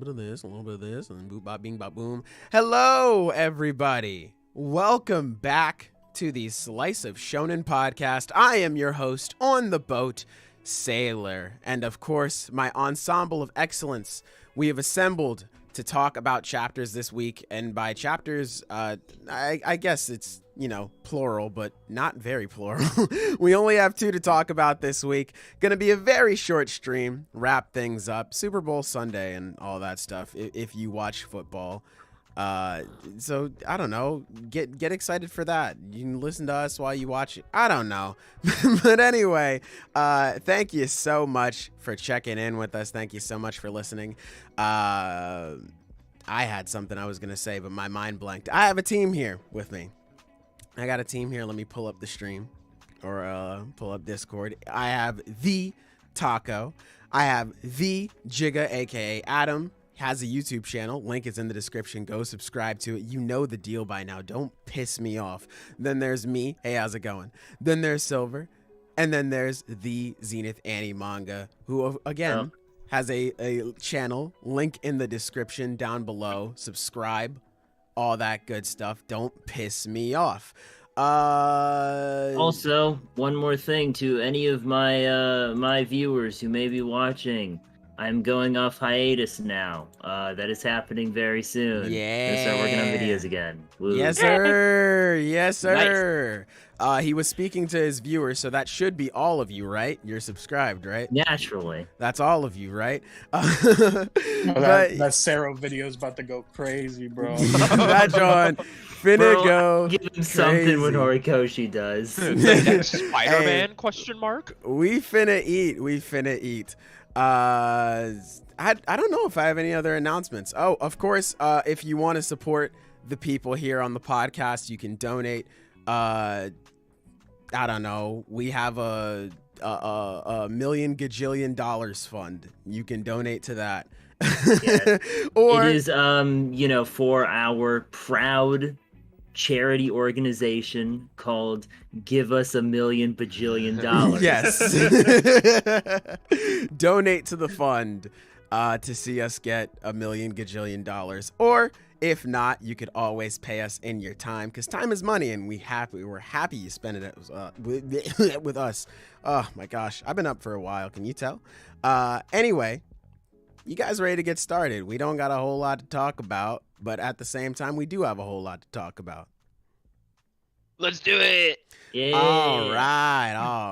bit of this, a little bit of this, and boop, bop, bing, bop, boom. Hello, everybody. Welcome back to the Slice of Shonen Podcast. I am your host on the boat, Sailor, and of course, my Ensemble of Excellence. We have assembled to talk about chapters this week, and by chapters, I guess it's, plural, but not very plural. We only have 2 to talk about this week. Gonna be a very short stream, wrap things up, Super Bowl Sunday and all that stuff, if you watch football. So I don't know, get excited for that. You can listen to us while you watch it. I don't know. But anyway, thank you so much for checking in with us. Thank you so much for listening. I had something I was gonna say, but my mind blanked. I have a team here with me. I got a team here. Let me pull up the stream or pull up Discord. I have the Taco. I have the Jigga, aka Adam. Has a YouTube channel. Link is in the description. Go subscribe to it. You know the deal by now. Don't piss me off. Then there's me. Hey, how's it going? Then there's Silver. And then there's the Zenith Annie Manga, who, again, has a channel. Link in the description down below. Subscribe. All that good stuff. Don't piss me off. Also, one more thing to any of my viewers who may be watching. I'm going off hiatus now. That is happening very soon. Yeah. I'm gonna start working on videos again. Woo. Yes, sir. Yes, sir. Nice. He was speaking to his viewers, so that should be all of you, right? You're subscribed, right? Naturally. That's all of you, right? That Sarah video is about to go crazy, bro. That John finna go give him crazy. something when Horikoshi does. Spider-Man? Hey, question mark. We finna eat. We finna eat. I don't know if I have any other announcements. Oh, of course, if you want to support the people here on the podcast, you can donate. I don't know. We have a million gajillion dollars fund. You can donate to that. Yeah. Or it is for our proud charity organization called Give Us $1 million bajillion. Yes. Donate to the fund to see us get $1 million gajillion dollars. Or if not, you could always pay us in your time, because time is money, and we're happy you spend it with us. Oh my gosh, I've been up for a while. Can you tell? Anyway, you guys ready to get started? We don't got a whole lot to talk about, but at the same time, we do have a whole lot to talk about. Let's do it. Yeah. All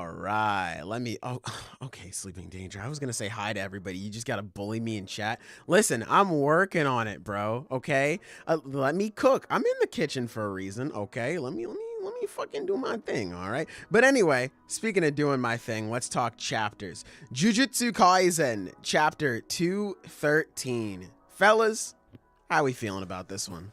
right. Let me. Oh, okay. Sleeping Danger. I was gonna say hi to everybody. You just gotta bully me in chat. Listen, I'm working on it, bro. Okay. Let me cook. I'm in the kitchen for a reason. Okay. Let me fucking do my thing. All right. But anyway, speaking of doing my thing, let's talk chapters. Jujutsu Kaisen Chapter 213. Fellas, how we feeling about this one?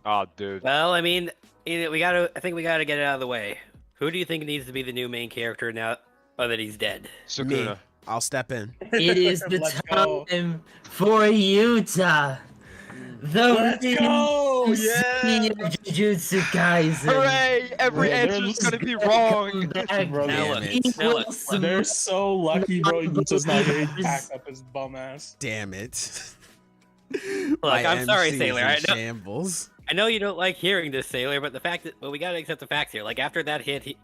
Oh, dude. Well, I mean, I think we gotta get it out of the way. Who do you think needs to be the new main character now that he's dead? Sukuna. Me. I'll step in. It is the Let's go. time for Utah. Let's go! Yeah! Jujutsu Kaisen. Hooray! Every Bro, answer is gonna be wrong. Bro, Damn it. they're so lucky, bro. He just not getting packed up his bum ass. Damn it. Look, My I'm sorry, MC is Sailor. in shambles. I know you don't like hearing this, Sailor, but we gotta accept the facts here. Like, after that hit, he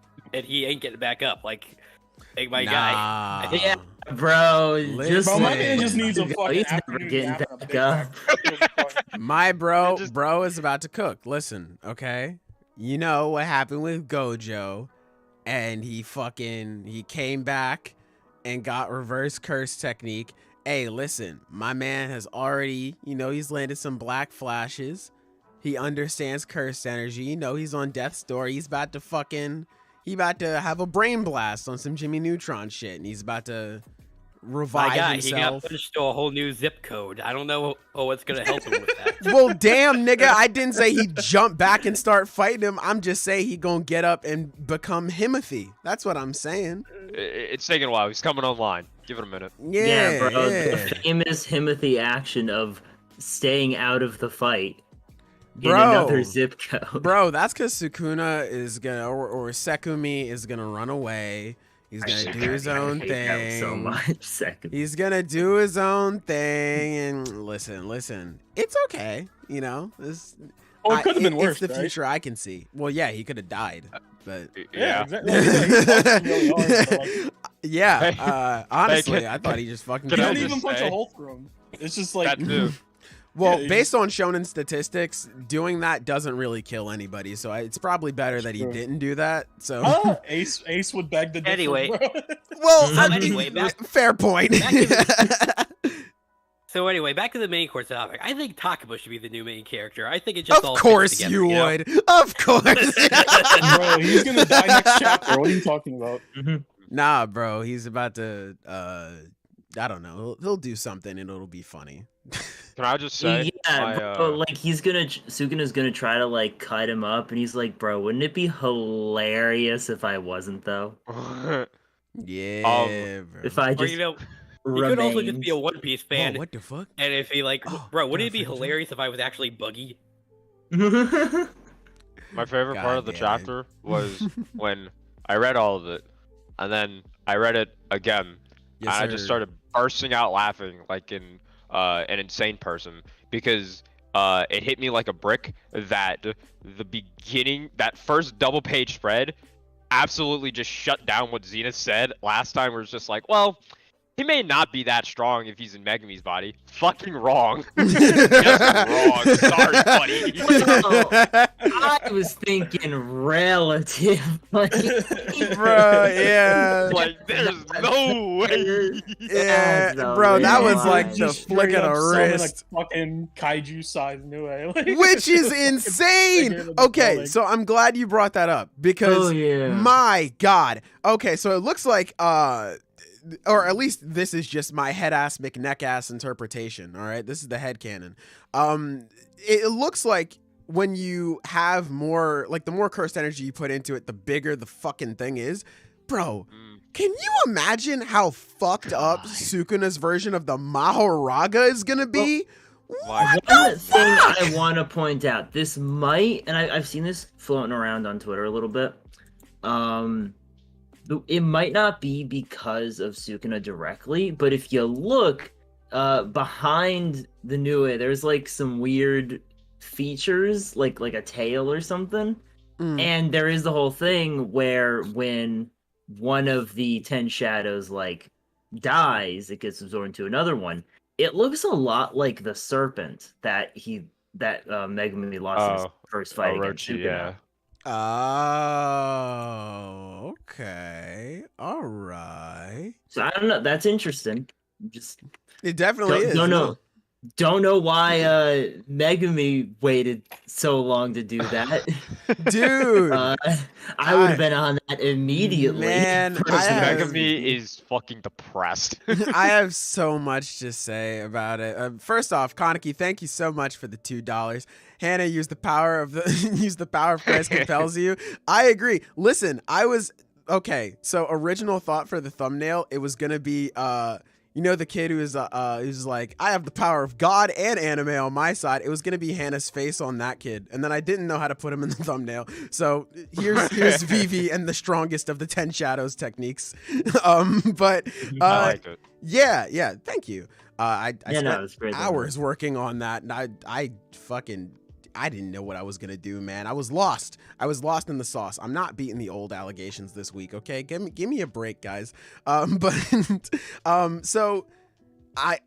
ain't getting back up. Like my guy. Nah. Yeah, bro. Listen. Just Bro, my Hey. man just needs a fucking He's never afternoon getting nap and a back big up. pack. My bro Just- is about to cook. Listen, okay? You know what happened with Gojo, and he came back and got reverse curse technique. Hey, listen, my man has already, he's landed some black flashes. He understands cursed energy. He's on death's door. He's about to have a brain blast on some Jimmy Neutron shit, and he's about to revive My guy, he got himself. pushed to a whole new zip code. I don't know what's gonna help him with that. Well, damn, nigga, I didn't say he jump back and start fighting him. I'm just saying he gonna get up and become Himothy. That's what I'm saying. It's taking a while. He's coming online. Give it a minute. Yeah, bro. yeah. The famous Himothy action of staying out of the fight in Bro. another zip code. Bro, that's because Sukuna is gonna, or Sekumi is gonna run away, He's I gonna hate do his that. I own hate that so thing. much. Sekumi. He's gonna do his own thing, and listen. It's okay, you know. This Oh, it could have been worse. It's the right? future I can see. Well, yeah, he could have died, but Yeah, Yeah. exactly. Like, yeah, he's fucking really hard, but, like, yeah. Hey. Honestly, Hey, I thought he just fucking he Can I killed didn't him. even just punch a say- hole through him. It's just like That too. Well, Yeah, based on shonen statistics, doing that doesn't really kill anybody, so it's probably better that he True. didn't do that. So, Ace would beg the differ, Anyway. bro. well, So anyway, fair point. So anyway, back to the main course topic. I think Takuma should be the new main character. I think it just all Of fits course together, you know? would. Of course. Bro, he's gonna die next chapter. What are you talking about? Nah, bro, he's about to. I don't know. He'll do something and it'll be funny. Can I just say? Yeah, but like Sukuna's gonna try to like cut him up, and he's like, "Bro, wouldn't it be hilarious if I wasn't though? Yeah, bro. If I Or just you know, he could also just be a remained- One Piece Whoa, fan. what the fuck? And if he like, Oh, bro, wouldn't God, it be finish it. hilarious if I was actually Buggy? My favorite part of the God damn it. chapter was when I read all of it, and then I read it again, Yes, and I just sir. started bursting out laughing like in an insane person because it hit me like a brick that the beginning, that first double page spread, absolutely just shut down what Zenith said last time. Where it's just like, well, he may not be that strong if he's in Megumi's body. Fucking wrong. Just wrong. Sorry, buddy. I was thinking relative. Like, Bro, yeah. Like, there's no way. Yeah, That's bro, the that was real like line. the Just flick of straight the up summon wrist. a fucking kaiju size Nue. Like, Which is fucking insane. figure in the Okay, building. so I'm glad you brought that up because oh yeah. my God. Okay, so it looks like or at least this is just my head ass McNeck ass interpretation. All right, this is the headcanon. It looks like when you have more, like the more cursed energy you put into it, the bigger the fucking thing is, bro. Can you imagine how fucked up Sukuna's version of the Mahoraga is gonna be? Like, One thing I want to point out, this might, and I've seen this floating around on Twitter a little bit. It might not be because of Sukuna directly, but if you look behind the Nue, there's like some weird features, like a tail or something. Mm. And there is the whole thing where when one of the 10 shadows like dies, it gets absorbed into another one. It looks a lot like the serpent that Megumi lost in his first fight against Orochi, Sukuna. yeah. Oh, okay. All right. So I don't know. That's interesting. Just It definitely is. don't know why Megumi waited so long to do that. Dude. I would have been on that immediately. Man, Because I have- Megumi is fucking depressed. I have so much to say about it. First off, Kaneki, thank you so much for the $2. Hannah, use the power of Christ compels you. I agree. Listen, okay. So original thought for the thumbnail, it was gonna be you know, the kid who's like, I have the power of God and anime on my side. It was gonna be Hannah's face on that kid, and then I didn't know how to put him in the thumbnail. So here's Vivi and the strongest of the 10 shadows techniques. But I liked it. yeah. Thank you. I Yeah, no, spent it's great. hours working on that, and I didn't know what I was gonna do, man. I was lost in the sauce. I'm not beating the old allegations this week, okay? Give me a break, guys. So I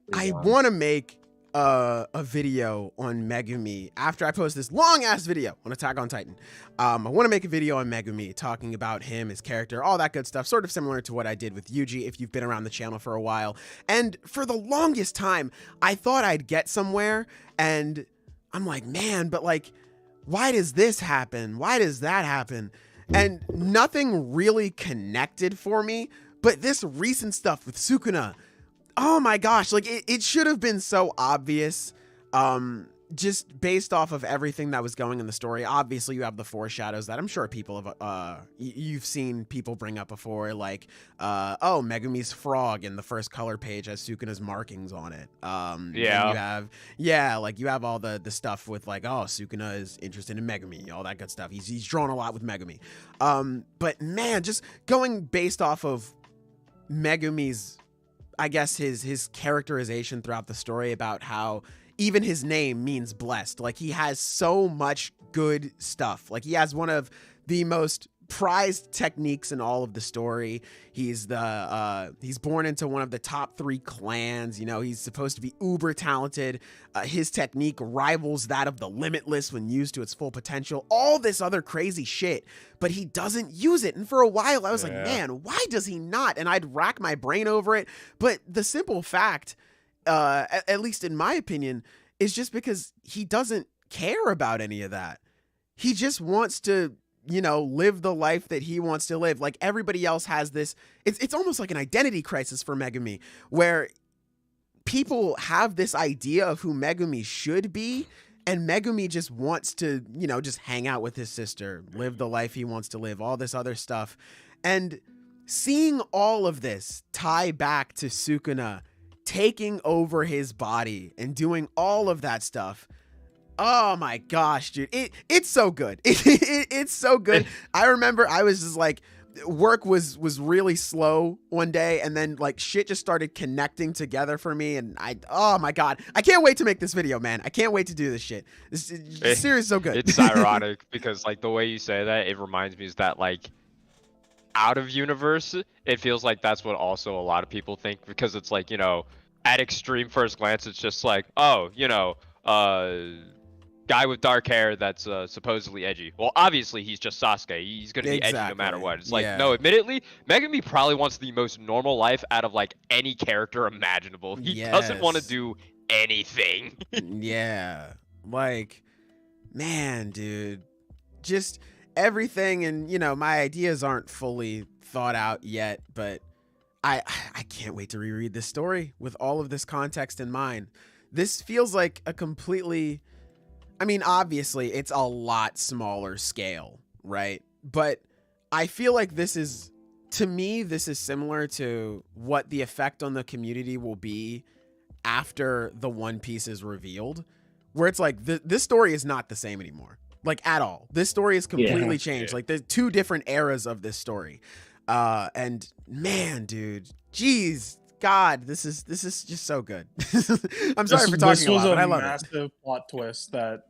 want to make a video on Megumi after I post this long ass video on Attack on Titan. I want to make a video on Megumi talking about him, his character, all that good stuff, sort of similar to what I did with Yuji if you've been around the channel for a while. And for the longest time, I thought I'd get somewhere, and I'm like, man, but like, why does this happen? Why does that happen? And nothing really connected for me, but this recent stuff with Sukuna, oh my gosh, like it should have been so obvious. just based off of everything that was going in the story, obviously you have the foreshadows that I'm sure people have, you've seen people bring up before, like, oh, Megumi's frog in the first color page has Sukuna's markings on it. Yeah. You have all the stuff with like, oh, Sukuna is interested in Megumi, all that good stuff. He's drawn a lot with Megumi. But man, just going based off of Megumi's, I guess his characterization throughout the story about how even his name means blessed. Like, he has so much good stuff. Like, he has one of the most prized techniques in all of the story. He's born into one of the top 3 clans. You know, he's supposed to be uber talented. His technique rivals that of the Limitless when used to its full potential. All this other crazy shit, but he doesn't use it. And for a while, I was like, man, why does he not? And I'd rack my brain over it. But the simple fact, at least in my opinion, is just because he doesn't care about any of that. He just wants to, you know, live the life that he wants to live. Like, everybody else has this, it's almost like an identity crisis for Megumi, where people have this idea of who Megumi should be, and Megumi just wants to, you know, just hang out with his sister, live the life he wants to live, all this other stuff. And seeing all of this tie back to Sukuna taking over his body and doing all of that stuff. Oh my gosh, dude. It's so good. It's so good. I remember I was just like, work was really slow one day, and then like shit just started connecting together for me, and oh my god, I can't wait to make this video, man. I can't wait to do this shit. This series is so good. It's ironic because like the way you say that, it reminds me is that like out of universe, it feels like that's what also a lot of people think, because it's like, you know, at extreme first glance, it's just like, oh, you know, guy with dark hair that's supposedly edgy. Well, obviously he's just Sasuke. He's gonna be edgy no matter what. It's like, no, admittedly, Megumi probably wants the most normal life out of like any character imaginable. He doesn't want to do anything. Yeah, like, man, dude, just everything. And you know, my ideas aren't fully thought out yet, but I can't wait to reread this story with all of this context in mind. This feels like a completely, I mean, obviously it's a lot smaller scale, right? But I feel like this is, to me, this is similar to what the effect on the community will be after the One Piece is revealed, where it's like, this story is not the same anymore, like at all. This story is completely changed. Like, there's 2 different eras of this story. And man, dude, geez, God, this is just so good. I'm sorry for talking a lot, but I love it. This was a massive plot twist that,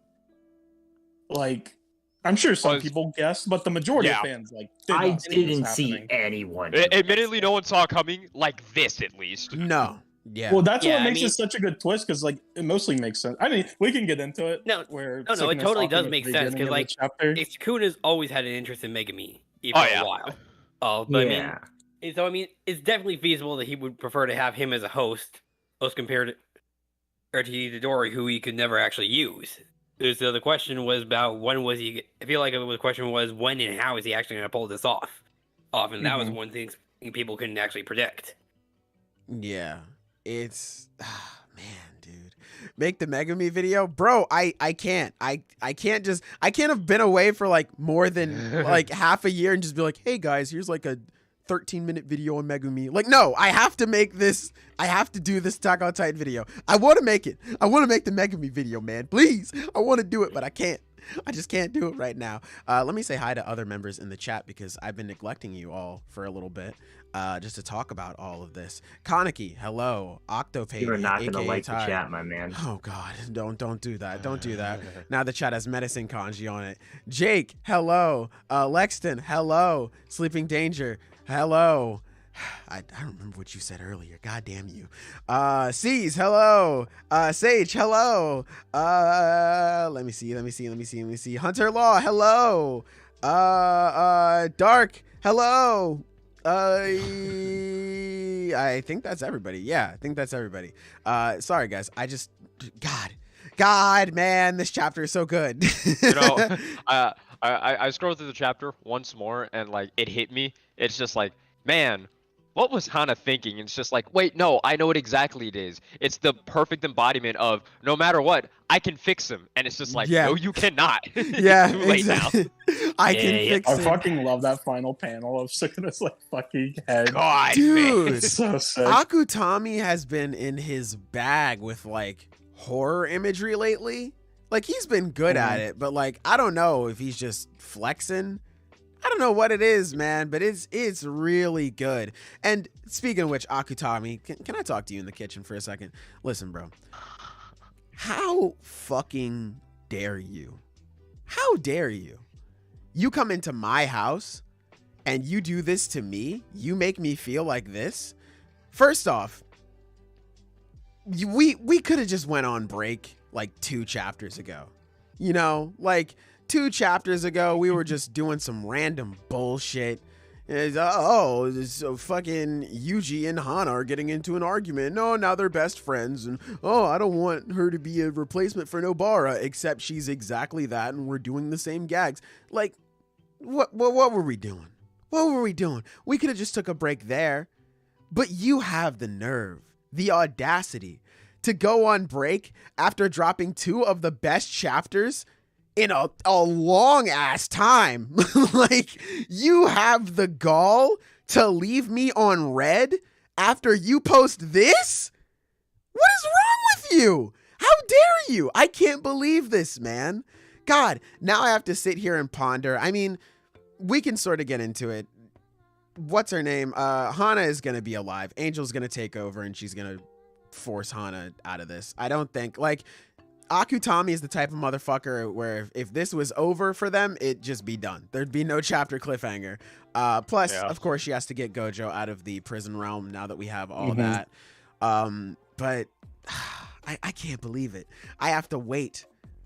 like, I'm sure some people guessed, but the majority of fans, like, I didn't see anyone. Admittedly, no one saw it coming like this, at least. No. Yeah. Well, that's what makes it such a good twist, because like it mostly makes sense. I mean, we can get into it. No, it totally does make sense, because like Sukuna's always had an interest in Megumi for a while. But I mean, it's definitely feasible that he would prefer to have him as a host compared to Itadori, who he could never actually use. So the question was about when was he? I feel like the question was when and how is he actually going to pull this off? And that was one thing people couldn't actually predict. Yeah, it's man, dude, make the Megumi video, bro. I can't have been away for like more than like half a year and just be like, hey guys, here's like a 13-minute video on Megumi. Like, no, I have to make this. I have to do this Attack on Titan video. I want to make it. I want to make the Megumi video, man. Please. I want to do it, but I can't. I just can't do it right now. Let me say hi to other members in the chat, because I've been neglecting you all for a little bit, just to talk about all of this. Kaneki, hello. Octopay, you're not gonna like Ty. the chat, my man. Oh God, don't do that. Don't do that. Now the chat has medicine kanji on it. Jake, hello. Lexton, hello. Sleeping Danger, hello. I don't remember what you said earlier. God damn you. C's, hello. Sage, hello. Let me see. Hunter Law, hello. Dark, hello. I think that's everybody. Yeah, I think that's everybody. Sorry guys. God, man, this chapter is so good. You know, I scrolled through the chapter once more, and like it hit me. It's just like, man, what was Hana thinking? And it's just like, wait, no, I know what exactly it is. It's the perfect embodiment of no matter what, I can fix him. And it's just like, no, you cannot. Yeah, it's too late exactly. now. I can fix I him. fucking love that final panel of Sukuna's like fucking head. God, dude, it's so sick. Akutami has been in his bag with like horror imagery lately. Like he's been good at it, but like I don't know if he's just flexing. I don't know what it is, man, but it's really good. And speaking of which, Akutami, can I talk to you in the kitchen for a second? Listen, bro. How fucking dare you? How dare you? You come into my house and you do this to me? You make me feel like this? First off, we could have just went on break like 2 chapters ago. You know, like 2 chapters ago, we were just doing some random bullshit. So fucking Yuji and Hana are getting into an argument. No, now they're best friends. And I don't want her to be a replacement for Nobara, except she's exactly that, and we're doing the same gags. Like, what were we doing? What were we doing? We could have just took a break there. But you have the nerve, the audacity to go on break after dropping 2 of the best chapters in a long ass time. Like, you have the gall to leave me on red after you post this? What is wrong with you? How dare you? I can't believe this, man. God, now I have to sit here and ponder. I mean, we can sort of get into it. What's her name? Hana is going to be alive. Angel's going to take over and she's going to force Hana out of this. I don't think, like, Akutami is the type of motherfucker where if this was over for them, it'd just be done. There'd be no chapter cliffhanger. Plus, of course, she has to get Gojo out of the prison realm now that we have all that. But I can't believe it. I have to wait.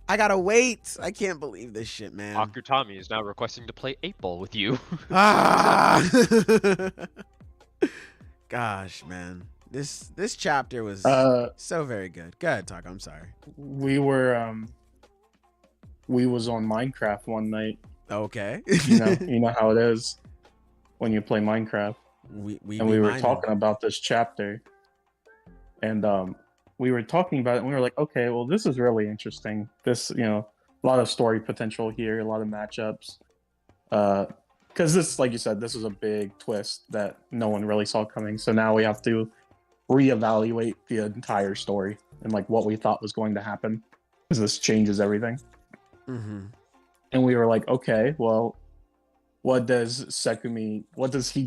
I gotta wait. I can't believe this shit, man. Akutami is now requesting to play 8-ball with you. Gosh, man. This chapter was so very good. Go ahead, talk. I'm sorry. We was on Minecraft one night. Okay. you know how it is when you play Minecraft. We were talking about this chapter, and we were talking about it, and we were like, okay, well, this is really interesting. This, a lot of story potential here, a lot of matchups. Because this, like you said, this is a big twist that no one really saw coming. So now we have to reevaluate the entire story and like what we thought was going to happen, because this changes everything. And we were like, okay, well, what does he do? What does he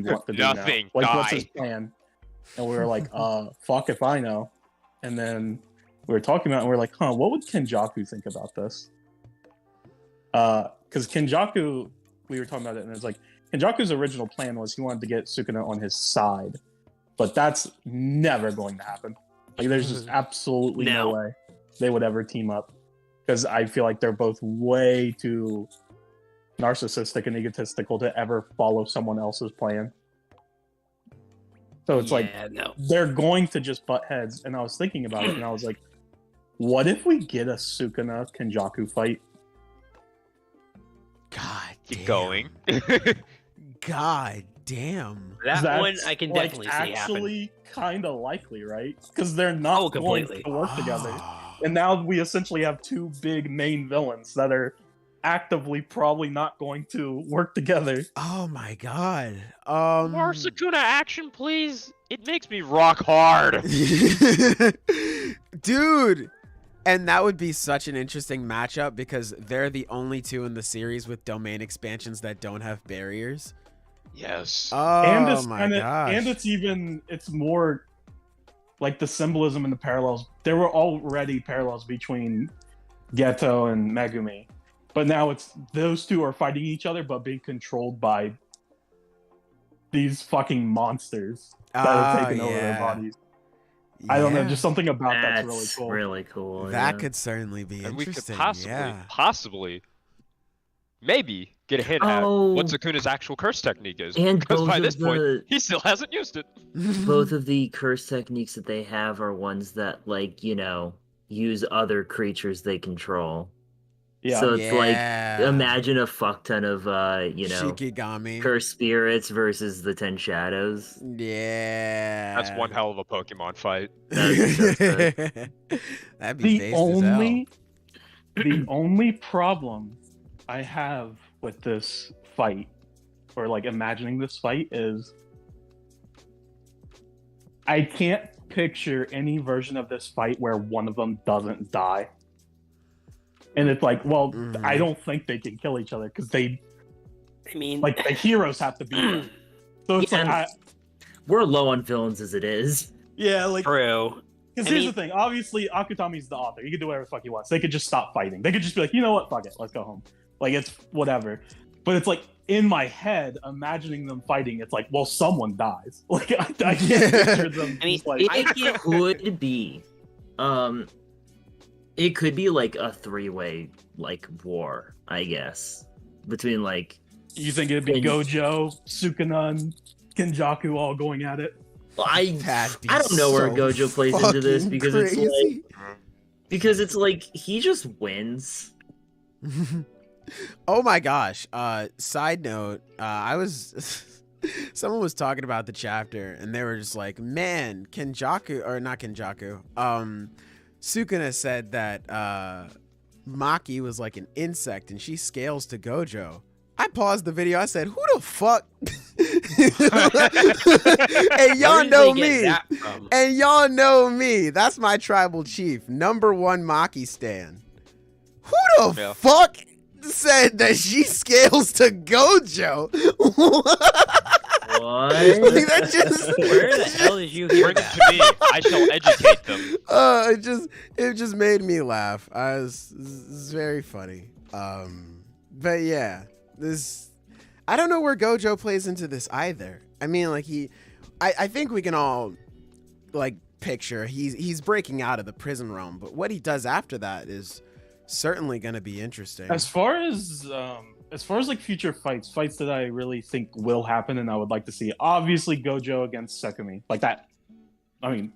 want to do Nothing. now? Like, what's his plan? And we were like, fuck if I know. And then we were talking about it, and we were like, what would Kenjaku think about this? Because Kenjaku, we were talking about it, and it's like, Kenjaku's original plan was he wanted to get Sukuna on his side, but that's never going to happen. Like, there's just absolutely no way they would ever team up, because I feel like they're both way too narcissistic and egotistical to ever follow someone else's plan. So it's they're going to just butt heads. And I was thinking about it, and I was like, what if we get a Sukuna Kenjaku fight? God damn. Going. God damn. That's one I can definitely see actually kind of likely, right? Because they're not going to work together. And now we essentially have 2 big main villains that are actively probably not going to work together. Oh my god. More Sukuna action, please. It makes me rock hard. Dude. And that would be such an interesting matchup, because they're the only 2 in the series with domain expansions that don't have barriers. Yes. Oh and my gosh. And it's more like the symbolism and the parallels. There were already parallels between Geto and Megumi, but now it's those 2 are fighting each other, but being controlled by these fucking monsters that are taking over their bodies. I don't know, just something about that's really cool. Really cool. That could certainly be and interesting. We could possibly, maybe get a hint at what Sukuna's actual curse technique is. And because by this point, he still hasn't used it. Both of the curse techniques that they have are ones that, use other creatures they control. Yeah. So it's like, imagine a fuck ton of Shikigami. cursed spirits versus the 10 shadows. Yeah. That's one hell of a Pokemon fight. That'd be based as hell. The only problem I have with this fight, or like imagining this fight, is I can't picture any version of this fight where one of them doesn't die. And it's like, well, I don't think they can kill each other because the heroes have to be there. So it's we're low on villains as it is. Yeah, like true. Because here's the thing. Obviously, Akutami's the author. He can do whatever the fuck he wants. They could just stop fighting. They could just be like, you know what? Fuck it. Let's go home. Like, it's whatever. But it's like, in my head, imagining them fighting, it's like, well, someone dies. Like, I can't picture them. I mean, like, it could be. It could be like a 3-way like war, I guess. Between like... You think it'd be Gojo, Sukuna, and Kenjaku all going at it? I don't know where Gojo plays into this because it's like he just wins. Oh my gosh. Side note, someone was talking about the chapter and they were just like, man, Sukuna said that Maki was like an insect and she scales to Gojo. I paused the video. I said, who the fuck? And y'all know me. And y'all know me. That's my tribal chief. #1 Maki stan. Who the fuck said that she scales to Gojo? What? Like, that just... Where the hell did you hear Bring that? them to me. I shall educate them. It just made me laugh. It's very funny. But yeah, I don't know where Gojo plays into this either. I mean, like I think we can all like picture he's breaking out of the prison realm, but what he does after that is certainly going to be interesting. As far as like future fights that I really think will happen and I would like to see, obviously Gojo against Sekumi, like that. I mean,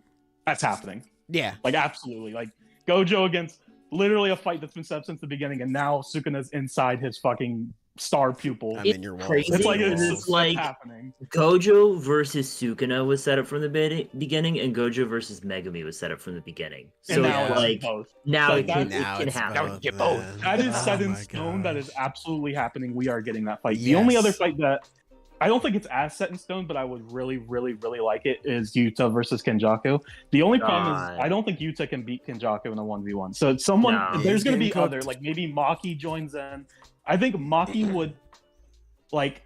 that's happening. Yeah, like absolutely, like Gojo against literally a fight that's been set up since the beginning, and now Sukuna's inside his fucking star pupil. I'm in your wall. Crazy. It's like happening. Gojo versus Sukuna was set up from the beginning, and Gojo versus Megumi was set up from the beginning. So now like now it can happen. Now we can get both. That is set in stone. That is absolutely happening. We are getting that fight. Yes. The only other fight that I don't think it's as set in stone, but I would really, really, really like it is Yuta versus Kenjaku. The only problem is I don't think Yuta can beat Kenjaku in a 1v1. So there's going to be other, like maybe Maki joins in. I think Maki would, like,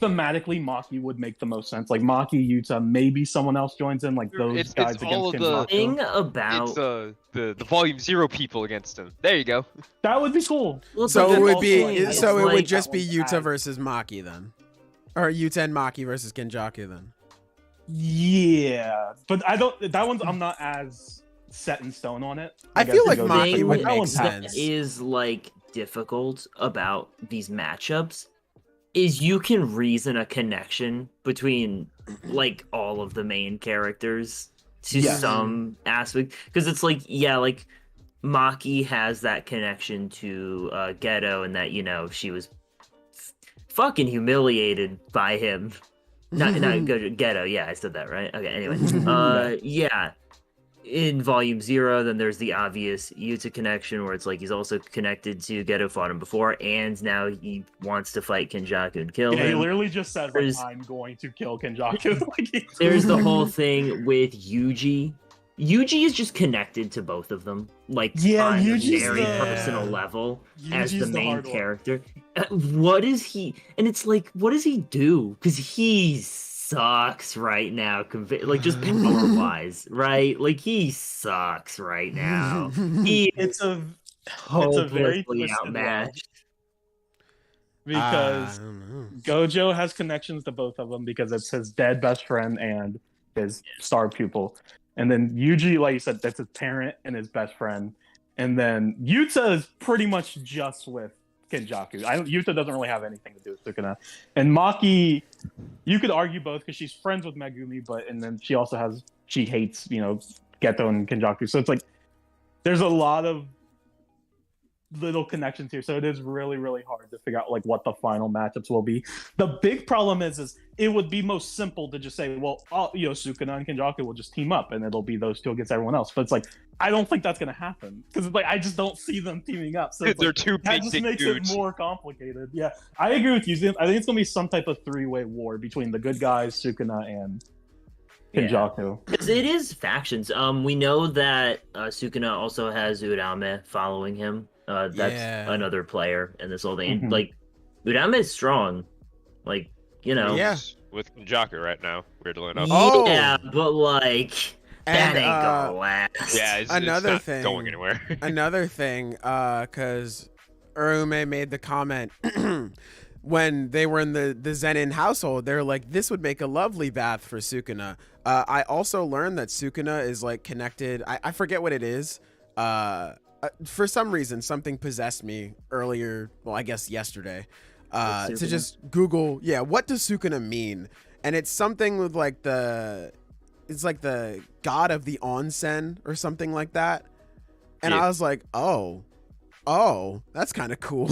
thematically, Maki would make the most sense. Like Maki, Yuta, maybe someone else joins in, like those guys against Kenjaku. Thing about the Volume 0 people against him. There you go. That would be cool. Well, So it would be also, it like, would just be Yuta versus Maki then, or Yuta and Maki versus Kenjaku then. Yeah, but I don't. That one's I'm not as set in stone on it. I feel like Maki would make sense. Is like difficult about these matchups is you can reason a connection between like all of the main characters to some aspect, because it's like like Maki has that connection to Geto, and that she was fucking humiliated by him. Not Geto. Yeah, I said that right. Okay. Anyway, in Volume 0, then there's the obvious Yuta connection where it's like he's also connected to Geto, fought him before, and now he wants to fight Kenjaku and kill him. He literally just says, like, I'm going to kill Kenjaku. There's the whole thing with Yuji. Yuji is just connected to both of them, like on Yuji's a very personal level as Yuji's the main character. What is he? And it's like, what does he do? Because he sucks right now, like just power wise, right? Like he sucks right now. It's a very outmatched. Because Gojo has connections to both of them because it's his dead best friend and his star pupil. And then Yuji, like you said, that's his parent and his best friend. And then Yuta is pretty much just with Kenjaku. Yuta doesn't really have anything to do with Sukuna. And Maki, you could argue both because she's friends with Megumi, and then she also she hates, Geto and Kenjaku. So it's like, there's a lot of little connections here, so it is really, really hard to figure out like what the final matchups will be. The big problem is it would be most simple to just say, well, Sukuna and Kenjaku will just team up, and it'll be those two against everyone else. But it's like I don't think that's gonna happen because like I just don't see them teaming up. So they're like, too big. That just makes it more complicated. Yeah, I agree with you. I think it's gonna be some type of three-way war between the good guys, Sukuna, and Kenjaku. Because it is factions. We know that Sukuna also has Urame following him. That's another player in this whole thing. Mm-hmm. Like, Urame is strong. Like, Yeah. With Kenjaku right now, weirdly enough. Yeah, but like that ain't gonna last. Yeah, it's another not thing going anywhere. Another thing, because Urume made the comment when they were in the Zenin household, they're like, this would make a lovely bath for Sukuna. I also learned that Sukuna is like connected. I forget what it is. For some reason, something possessed me earlier. Well, I guess yesterday. To just Google, what does Sukuna mean? And it's something with like it's like the god of the onsen or something like that. And I was like, oh, that's kind of cool.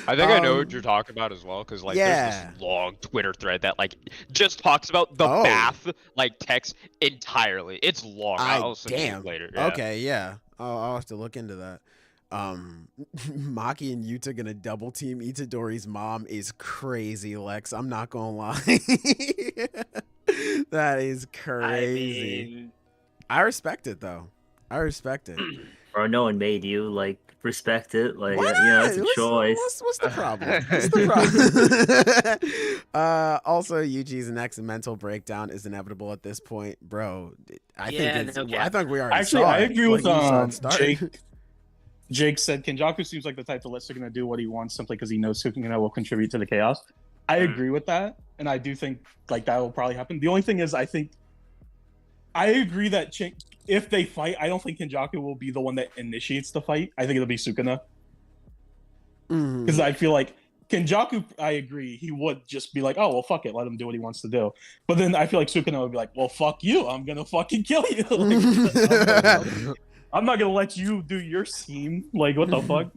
I think I know what you're talking about as well, because like there's this long Twitter thread that like just talks about the bath like text entirely. It's long. I'll send you later. Yeah. Okay, yeah. I'll have to look into that. Maki and Yuta gonna double team Itadori's mom is crazy, Lex. I'm not gonna lie. That is crazy. I respect it though. I respect it. Bro, no one made you like respect it. Like it's a choice. What's the problem? What's the problem? Also, Yuji's next mental breakdown is inevitable at this point, bro. I think we already saw I it. agree with Jake. Jake said Kenjaku seems like the type to let Sukuna do what he wants simply because he knows Sukuna will contribute to the chaos. I agree with that, and I do think like that will probably happen. The only thing is, I agree that if they fight, I don't think Kenjaku will be the one that initiates the fight. I think it'll be Sukuna. Because I feel like Kenjaku, I agree, he would just be like, oh, well, fuck it, let him do what he wants to do. But then I feel like Sukuna would be like, well, fuck you, I'm gonna fucking kill you. Like, I'm not gonna let you do your scheme. Like, what the fuck?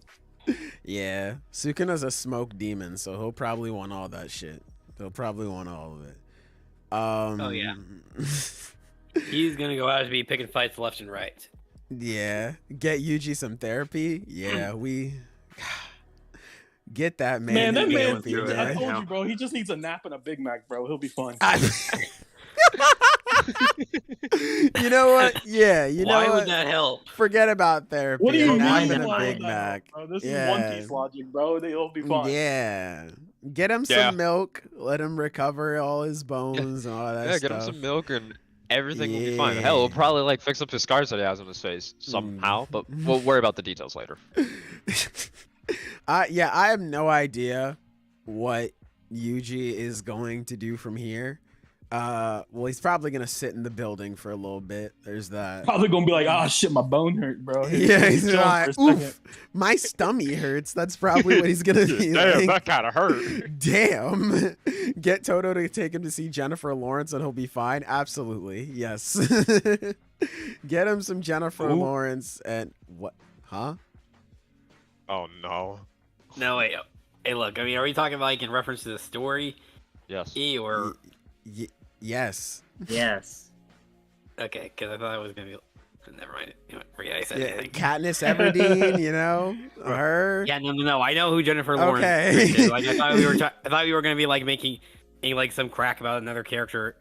Yeah, Sukuna's a smoke demon, so he'll probably want all that shit. He'll probably want all of it. Oh, yeah. He's gonna go out to be picking fights left and right. Yeah, get Yuji some therapy. Yeah, we get that man. Man, that man. Therapy, I told you, bro. He just needs a nap and a Big Mac, bro. He'll be fine. You know what? Yeah, Why would that help? Forget about therapy. What do you Nap mean? and a Big Mac. Bro, this is One Piece logic, bro. They'll be fine. Yeah. Get him some milk. Let him recover all his bones and all that stuff. Yeah, get him some milk and everything will be fine. Hell, we'll probably like fix up his scars that he has on his face somehow, but we'll worry about the details later. I have no idea what Yuji is going to do from here. Well, he's probably gonna sit in the building for a little bit. There's that. Probably gonna be like, oh shit, my bone hurt, bro. He's like, oof, my stomach hurts. That's probably what he's gonna be. Damn, like, that kind of hurt. Damn. Get Toto to take him to see Jennifer Lawrence and he'll be fine. Absolutely, yes. Get him some Jennifer Lawrence and what? Huh? Oh no. No wait. Hey, look. I mean, are we talking about like in reference to the story? Yes. Or yes. Yes. Okay, because I thought it was gonna be. Never mind. Forget I said anything. Katniss Everdeen, you know her. Yeah, no. I know who Jennifer Lawrence is. Like, I thought we were gonna be like making like some crack about another character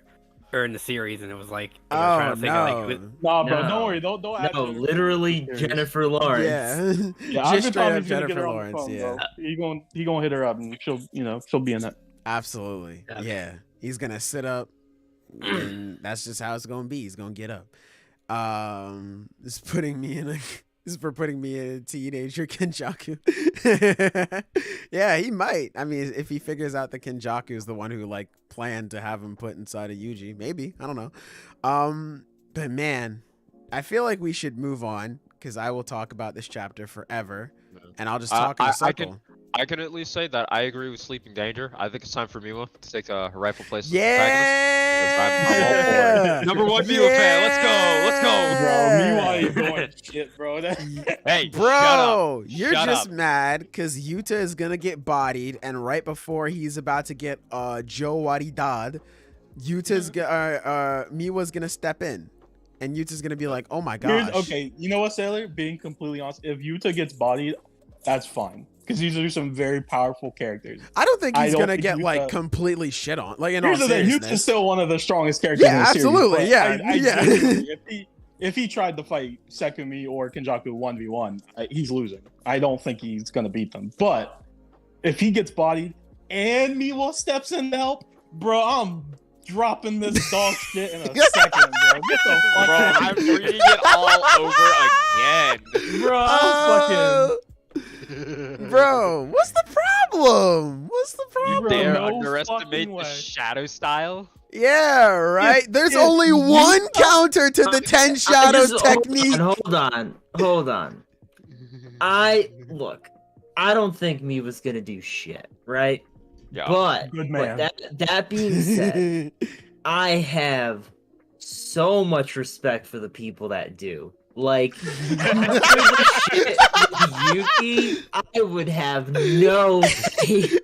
or in the series, and it was like nah, bro, don't worry, don't add. No, literally Jennifer Lawrence. Yeah, I've just been telling Jennifer get her Lawrence. On the phone, yeah, he gonna hit her up, and she'll be in it. Absolutely. Okay. Yeah, he's gonna sit up, and that's just how it's gonna be. He's gonna get up. This is putting me in a teenager Kenjaku. Yeah, he might. I mean, if he figures out that Kenjaku is the one who like planned to have him put inside of Yuji, maybe, I don't know. But man, I feel like we should move on because I will talk about this chapter forever, and I'll just talk in a circle. I can at least say that I agree with Sleeping Danger. I think it's time for Miwa to take a rightful place. Yeah, Yeah. Number one Miwa fan. Let's go. Bro, Miwa ain't going shit, bro. Hey, bro, you're Shut just up. mad because Yuta is gonna get bodied, and right before he's about to get Joe Waridad, Miwa's gonna step in, and Yuta's gonna be like, "Oh my gosh." Okay, you know what, Sailor? Being completely honest, if Yuta gets bodied, that's fine. Because these are some very powerful characters. I don't think he's gonna think get Yuta, like completely shit on. Like in here's all the thing, seriousness, Yuta's still one of the strongest characters. Yeah, in the absolutely. Series, Yeah. Genuinely, if he tried to fight Sekumi or Kenjaku 1v1, he's losing. I don't think he's gonna beat them. But if he gets bodied and Miwa steps in to help, bro, I'm dropping this dog shit in a second, bro. Get the fuck Bro, out. I'm reading it all over again. Bro, I'm fucking. Bro, what's the problem? What's the problem? Dare no underestimate fucking the way. shadow style. Yeah, right. There's if only you- one counter to the 10 shadows technique. Hold on. I don't think Miwa's gonna do shit, right? Yeah. But, Good man. that being said, I have so much respect for the people that do. Like, after the shit with Yuki, I would have no faith.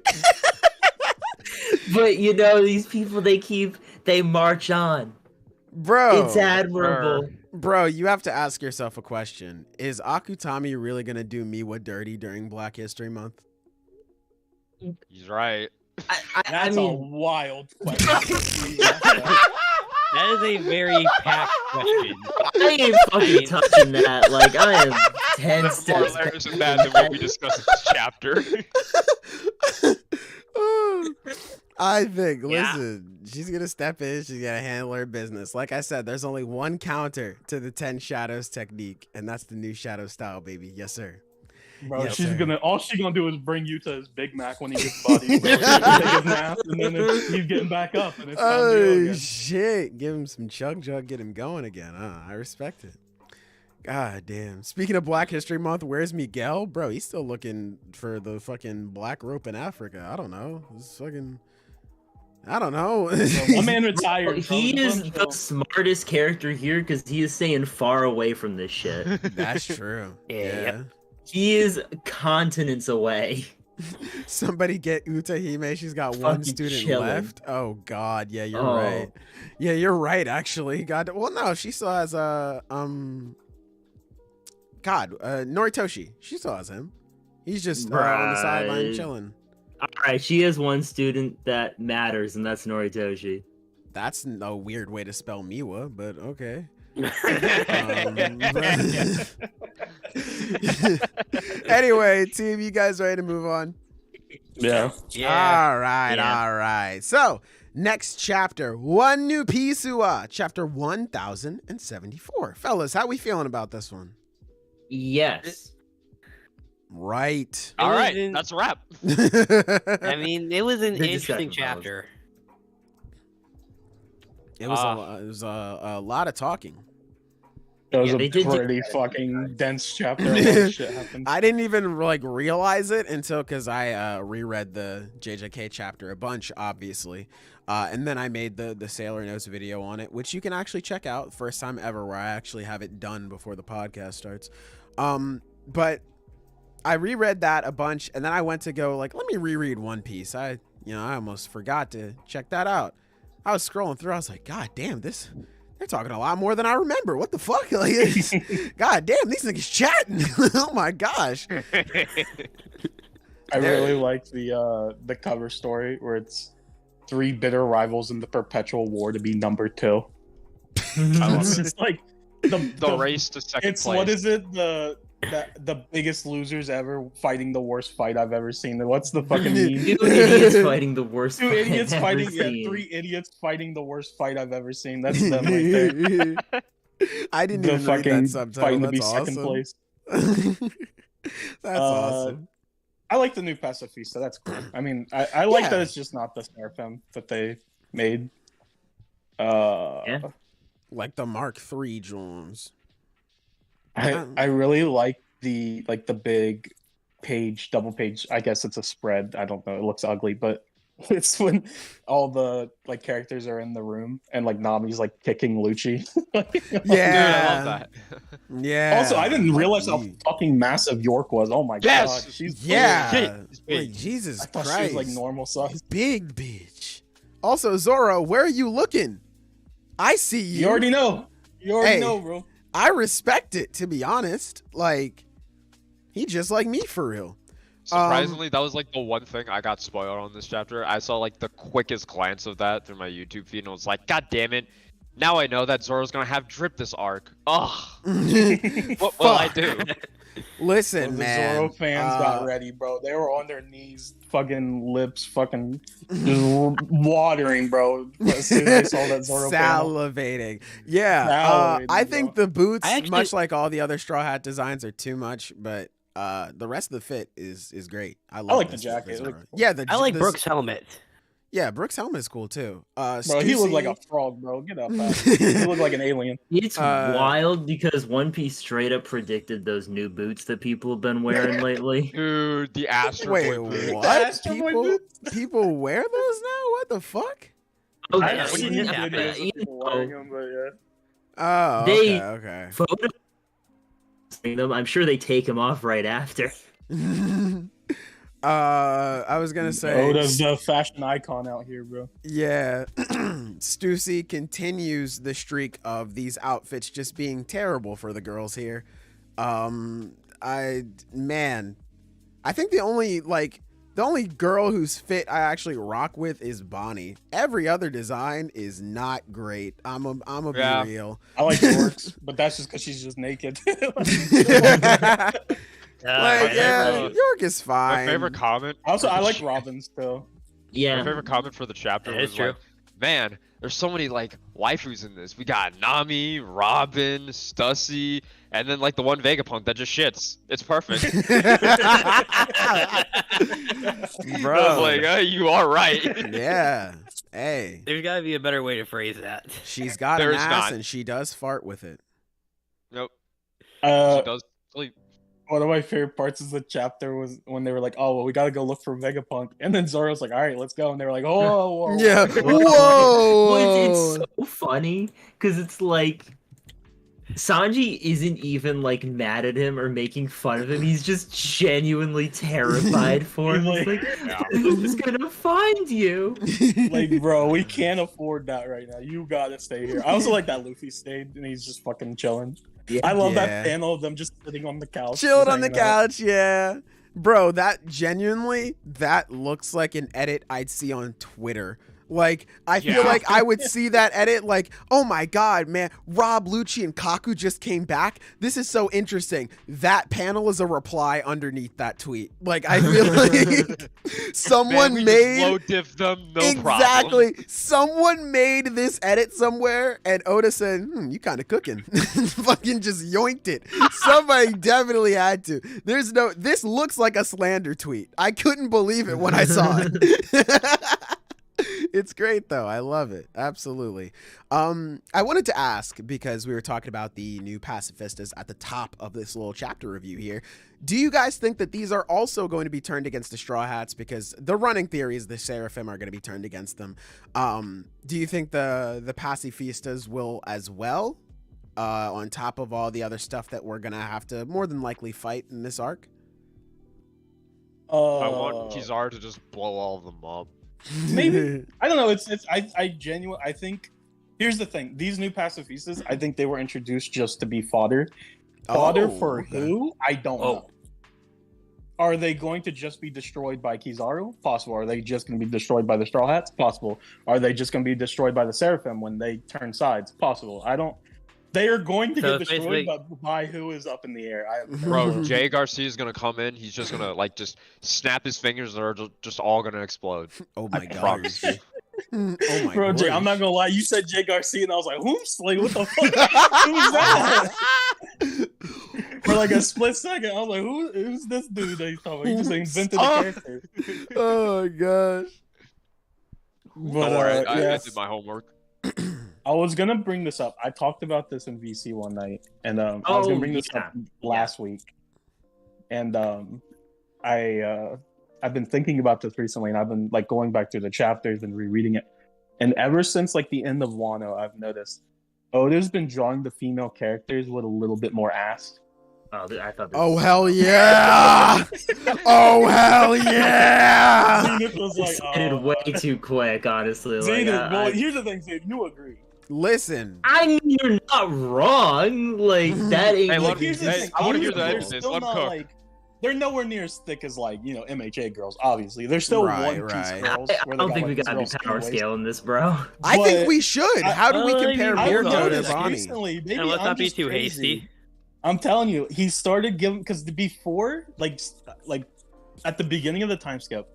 But you know, these people, they march on. Bro, It's admirable. bro, you have to ask yourself a question. Is Akutami really going to do Miwa dirty during Black History Month? He's right. I That's mean, a wild question. That is a very packed question. I ain't fucking touching that. Like, I am 10 That's more steps hilarious than that than what we discussed in this chapter. I think, Yeah. listen, she's going to step in. She's going to handle her business. Like I said, there's only one counter to the 10 shadows technique, and that's the new shadow style, baby. Yes, sir. Bro, Yes, sir. all she's gonna do is bring you to his Big Mac when he gets bodied. Bro. He's gonna take his nap, and then he's getting back up, and it's time to go Oh, again. shit. Give him some chug, get him going again. I respect it. God damn. Speaking of Black History Month, where's Miguel? Bro, he's still looking for the fucking black rope in Africa. I don't know. This fucking... I don't know. My man retired. bro. he Let is him the chill. smartest character here because he is staying far away from this shit. That's true. Yeah. He is continents away. Somebody get Utahime. She's got one Fucking student chilling. left. Oh God, yeah, you're Oh. right. Yeah, you're right. Actually, God. Well, no, she still has Noritoshi. She still has him. He's just on the sideline Right. chilling. All right, she has one student that matters, and that's Noritoshi. That's a weird way to spell Miwa, but okay. Anyway, team, you guys ready to move on? Yeah. All right, Yeah. all right. So, next chapter, One New Pisua, chapter 1074. Fellas, how we feeling about this one? Yes. Right. All right, wasn't- that's a wrap. I mean, it was an Good interesting discussion, fellas. chapter. It was a lot of talking. It was Yeah, they a did pretty do- fucking dense chapter. A lot of shit happened. I didn't even like realize it until because I reread the JJK chapter a bunch, obviously, and then I made the Sailor Notes video on it, which you can actually check out. First time ever where I actually have it done before the podcast starts. But I reread that a bunch, and then I went to go like, let me reread One Piece. I almost forgot to check that out. I was scrolling through. I was like, God damn, they're talking a lot more than I remember. What the fuck? Like, God damn, these niggas chatting. Oh my gosh. I really liked the cover story where it's 3 bitter rivals in the perpetual war to be number 2. It's like The race to second It's place. what is it? The biggest losers ever fighting the worst fight I've ever seen. What's the fucking meme? 2 idiots fighting the worst 2 fight idiots I've ever fighting. Yeah, seen. 3 idiots fighting the worst fight I've ever seen. That's them right there. I didn't The even read fucking that subtitle. fighting to be That's second awesome. place. That's awesome. I like the new Pacifista. That's cool. I mean, I like Yeah. that it's just not the Seraphim that they made. Yeah. Like the Mark III Jones. I really like the big page, double page. I guess it's a spread. I don't know. It looks ugly, but It's when all the like characters are in the room and like Nami's like kicking Lucci. Yeah, Dude, I love that. Yeah. Also, I didn't realize how fucking massive York was. Oh my god, she's Wait, Jesus I thought Christ, she was like normal size. Big bitch. Also, Zoro, where are you looking? I see you. You already know. You already know, bro. I respect it, to be honest. Like, he just like me for real. Surprisingly, that was like the one thing I got spoiled on this chapter. I saw like the quickest glance of that through my YouTube feed, and I was like, God damn it! Now I know that Zoro's gonna have drip this arc. Ugh. What will I do? Listen, man. The Zoro fans got ready, bro. They were on their knees, fucking lips, fucking just watering, bro. As soon as they saw that Zoro salivating. Yeah, Salivating, I think the boots, actually, much like all the other Straw Hat designs, are too much, but the rest of the fit is great. I like the jacket. Yeah, I like Brooks' helmet. Yeah, Brooks' helmet is cool too. Bro, he looked like a frog, bro. Get up. He looked like an alien. It's wild because One Piece straight up predicted those new boots that people have been wearing lately. Dude, the Astro Wait, Boy boots. what? People wear those now? What the fuck? Oh, I've yeah, seen yeah, videos of you people know, wearing them, but yeah. Oh, They- okay. photo them. I'm sure they take them off right after. I was gonna say Oda's the fashion icon out here, bro. yeah. Stussy continues the streak of these outfits just being terrible for the girls here. I think the only girl whose fit I actually rock with is Bonney. Every other design is not great. I'm a be real. I like York's, but that's just because she's just naked. York is fine. My favorite comment. Also, I like Robin's too. Yeah. My favorite comment for the chapter was true. like, man, there's so many like waifus in this. We got Nami, Robin, Stussy, and then like the one Vegapunk that just shits. It's perfect. Bro. I was like, you are right. Yeah. Hey. There's got to be a better way to phrase that. She's got There an is ass not. and she does fart with it. Nope. She does sleep. One of my favorite parts of the chapter was when they were like, "Oh, well, we gotta go look for Vegapunk," and then Zoro's like, "All right, let's go," and they were like, "Oh, whoa." Yeah. Well, Whoa. it's so funny because it's like Sanji isn't even like mad at him or making fun of him. He's just genuinely terrified for him. He's like, "Who's gonna find you?" Like, bro, we can't afford that right now. You gotta stay here. I also like that Luffy stayed and he's just fucking chilling. Yeah. I love Yeah. that panel of them just sitting on the couch. Chilled just on the hanging out. couch, yeah. Bro, that genuinely, that looks like an edit I'd see on Twitter. Like, I feel like I would see that edit like, oh my god, man, Rob, Lucci, and Kaku just came back. This is so interesting. That panel is a reply underneath that tweet. Like, I feel like someone Man, we made... just low diff them, no exactly. problem. Someone made this edit somewhere, and Oda said, you kind of cooking. Fucking just yoinked it. Somebody definitely had to. This looks like a slander tweet. I couldn't believe it when I saw it. It's great though. I love it. Absolutely. I wanted to ask, because we were talking about the new pacifistas at the top of this little chapter review here. Do you guys think that these are also going to be turned against the Straw Hats? Because the running theory is the Seraphim are going to be turned against them. Do you think the pacifistas will as well? On top of all the other stuff that we're going to have to more than likely fight in this arc? I want Kizaru to just blow all of them up. Maybe. I don't know. I think here's the thing. These new pacifistas, I think they were introduced just to be fodder. Fodder for who? I don't know. Are they going to just be destroyed by Kizaru? Possible. Are they just going to be destroyed by the Straw Hats? Possible. Are they just going to be destroyed by the Seraphim when they turn sides? Possible. I don't. They are going to get destroyed, but by who is up in the air. Bro, Jay Garcia is gonna come in. He's just gonna like just snap his fingers, and they're just all gonna explode. Oh my god! Promise you. Oh my Bro, Jay, I'm not gonna lie. You said Jay Garcia, and I was like, "Who's like what the fuck? Who's that?" For like a split second, I was like, "Who's this dude that he's talking about?" He just invented a character. Oh my gosh! But, Don't worry, I yes. did my homework. I was gonna bring this up. I talked about this in VC one night, and I was gonna bring this up last week. And I I've been thinking about this recently, and I've been like going back through the chapters and rereading it. And ever since like the end of Wano, I've noticed Oda's been drawing the female characters with a little bit more ass. Oh, I thought. Oh hell yeah! Oh hell yeah! Zenith was like, It way too quick, honestly. Zenith, well, here's the thing, Zenith, you agree. Listen, I mean, you're not wrong. Like that ain't. Hey, like, Here's the thing, I want to hear they're that. still Let not, cook. like, they're nowhere near as thick as like MHA girls. Obviously, they're still Right, One Piece right. girls. I don't think we got to be power scaling this, bro. I think But we should. How do we compare I've Mirko to noticed Bonney? recently, maybe And let's I'm not be just too crazy. hasty. I'm telling you, he started giving because before, like at the beginning of the time skip,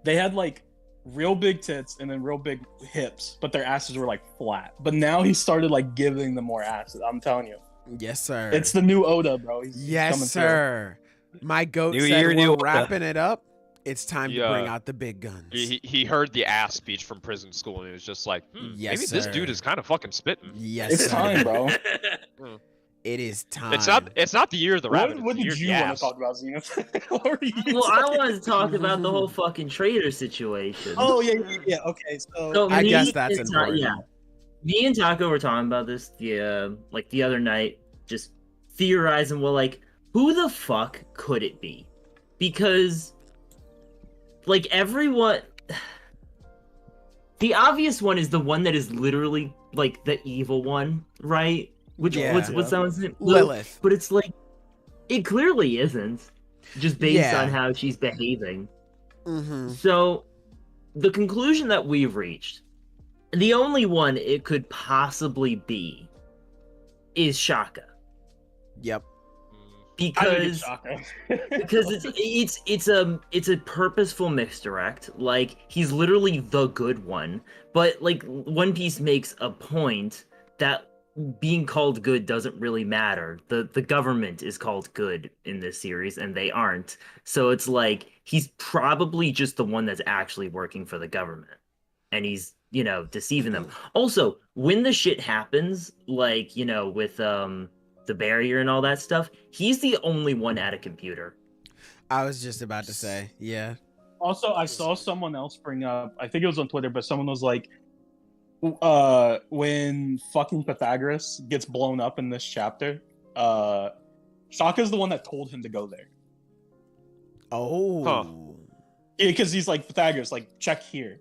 they had like real big tits and then real big hips, but their asses were like flat. But now he started like giving them more asses. I'm telling you, Yes, sir. it's the new Oda, bro. He's yes, coming sir. My goat New said year, new we're Oda. wrapping it up. It's time to Yeah. bring out the big guns. He heard the ass speech from prison school and he was just like, Yes, maybe this sir. dude is kind of fucking spitting. Yes, It's sir. time, bro. It is time. It's not the year of the rabbit. What it's the year did of you the want to ass. talk about, Zenith? What were you Well, I saying? wanted to talk about the whole fucking traitor situation. Oh yeah. Okay, so I me guess that's and important. Yeah, me and Taco were talking about this the other night, just theorizing. Well, like, who the fuck could it be? Because, like, everyone, the obvious one is the one that is literally like the evil one, right? What's that one's name? Lilith. But it's like, it clearly isn't, just based Yeah. on how she's behaving. Mm-hmm. So, the conclusion that we've reached, the only one it could possibly be, is Shaka, Yep. because it's a purposeful misdirect. Like, he's literally the good one, but like One Piece makes a point that being called good doesn't really matter. The government is called good in this series and they aren't. So it's like he's probably just the one that's actually working for the government. And he's, deceiving them. Also, when the shit happens, like, with the barrier and all that stuff, he's the only one at a computer. I was just about to say, yeah. Also, I saw someone else bring up, I think it was on Twitter, but someone was like, when fucking Pythagoras gets blown up in this chapter, Shaka's the one that told him to go there. Oh. Huh. Yeah, because he's like, Pythagoras, like, check here.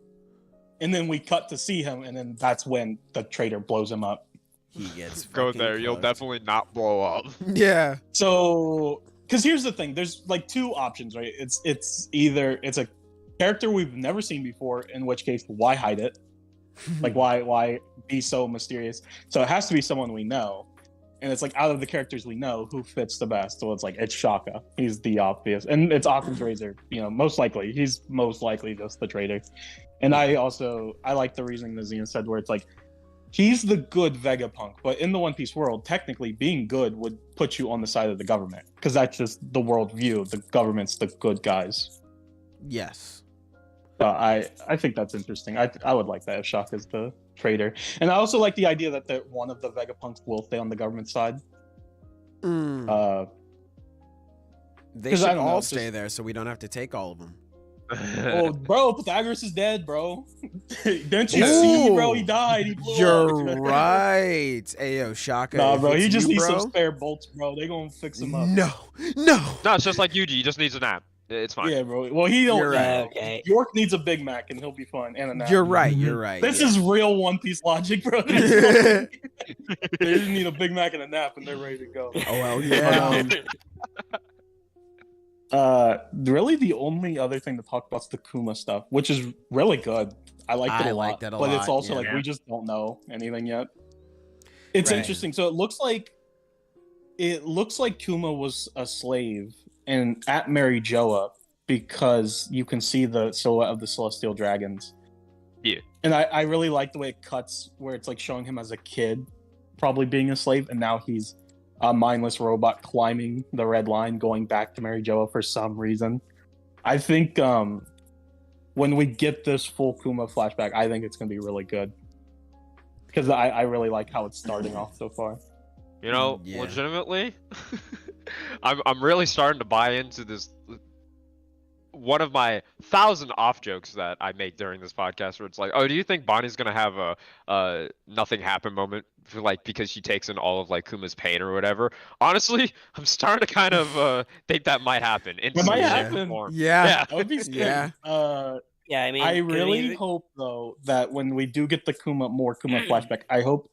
And then we cut to see him, and then that's when the traitor blows him up. He gets Go fucking there, you'll cooked. definitely not blow up. Yeah. So, because here's the thing, there's like two options, right? It's either it's a character we've never seen before, in which case, why hide it? Like, why be so mysterious? So it has to be someone we know, and it's like, out of the characters we know, who fits the best? So it's Shaka. He's the obvious, and it's Occam's razor. Most likely he's most likely just the traitor. And I like the reasoning that Xena said, where it's like, he's the good Vegapunk, but in the One Piece world, technically being good would put you on the side of the government, because that's just the world view. The government's the good guys. Yes. I think that's interesting. I would like that if Shaka's the traitor. And I also like the idea that one of the Vegapunks will stay on the government side. They 'cause should I don't know, all it's stay just- there so we don't have to take all of them. Oh, bro, Pythagoras is dead, bro. Didn't you see, bro? He died. He blew You're up. right. Ayo, Shaka. Nah, if bro, it's he just you, needs bro, some spare bolts, bro. They gonna fix him up. No. No, it's just like Yuji. He just needs a nap. It's fine. Yeah, bro. Well, he don't. You're right. Okay. York needs a Big Mac, and he'll be fine. And a nap. You're right. You're right. This yeah. is real One Piece logic, bro. They just need a Big Mac and a nap, and they're ready to go. Oh, well, yeah. Really, the only other thing to talk about is the Kuma stuff, which is really good. I liked it I a lot, liked it a but it's lot, also yeah. like we just don't know anything yet. It's Right. interesting. So it looks like Kuma was a slave and at Mary Joa, because you can see the silhouette of the celestial dragons. Yeah. And I really like the way it cuts, where it's like showing him as a kid probably being a slave, and now he's a mindless robot climbing the red line going back to Mary Joa for some reason. I think when we get this full Kuma flashback, I think it's going to be really good, because I really like how it's starting off so far. Yeah. Legitimately, I'm really starting to buy into this. one of my 1,000 off jokes that I make during this podcast, where it's like, oh, do you think Bonnie's gonna have a nothing happen moment for, like, because she takes in all of like Kuma's pain or whatever? Honestly, I'm starting to kind of think that might happen. It might happen. Yeah. That would be scary. Yeah, I mean, I really hope though that when we do get the Kuma flashback, I hope